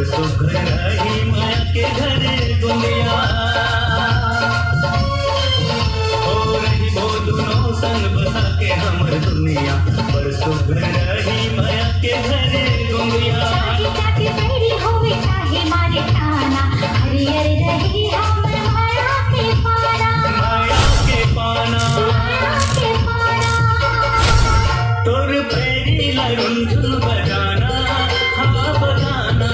सुघर रही माया के घरे दुनिया हो रही वो दोनों संग बसा के हमर दुनिया पर सुघर रही माया के घरे दुनिया चाहे जाके बड़ी होवे चाहे मारे खाना हरियर रही हमर माया के पाना माया के पाना माया के पाना तोर पैरी लरुंझुन बजाना हवा बजाना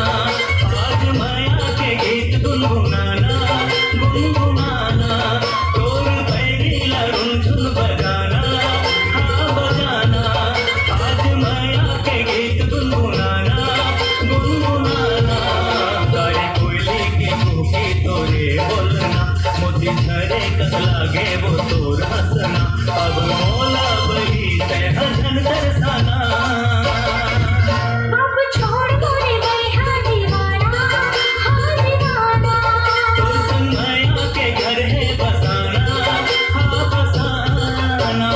आज माया के गीत गुनगुनाना गुनगुनाना तोर पैरी लरुंझुन बजाना हवा बजाना आज माया के गीत गुनगुनाना गुनगुनाना गाय कोयली के कूकी तोरे बोलना मोती झरे कस लागे वो तोर हंसना अब मौला बही तह धन दरसाना अब छोड़ मोरे बैठा दीवाना हाँ दीवाना तो संग माया के घर है बसाना हाँ बसाना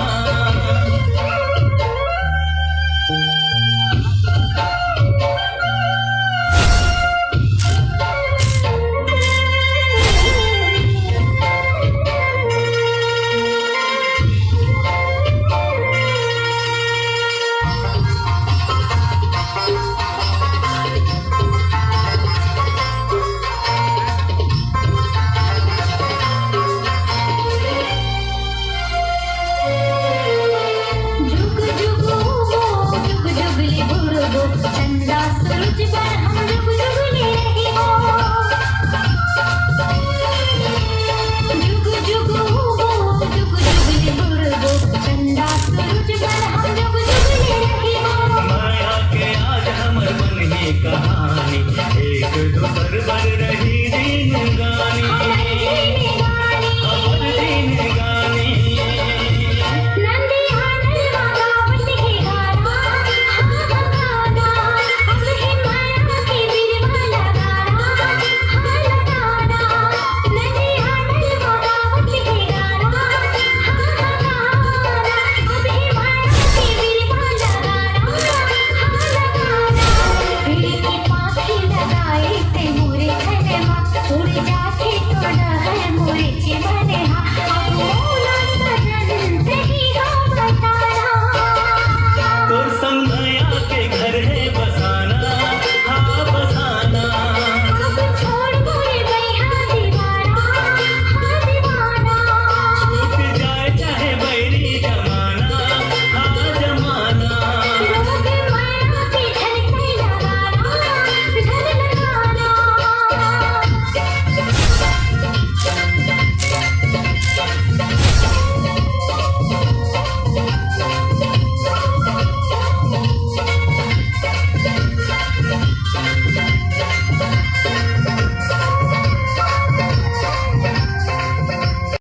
जुग जुग जुगली बुड़बो चंदा सूरज बन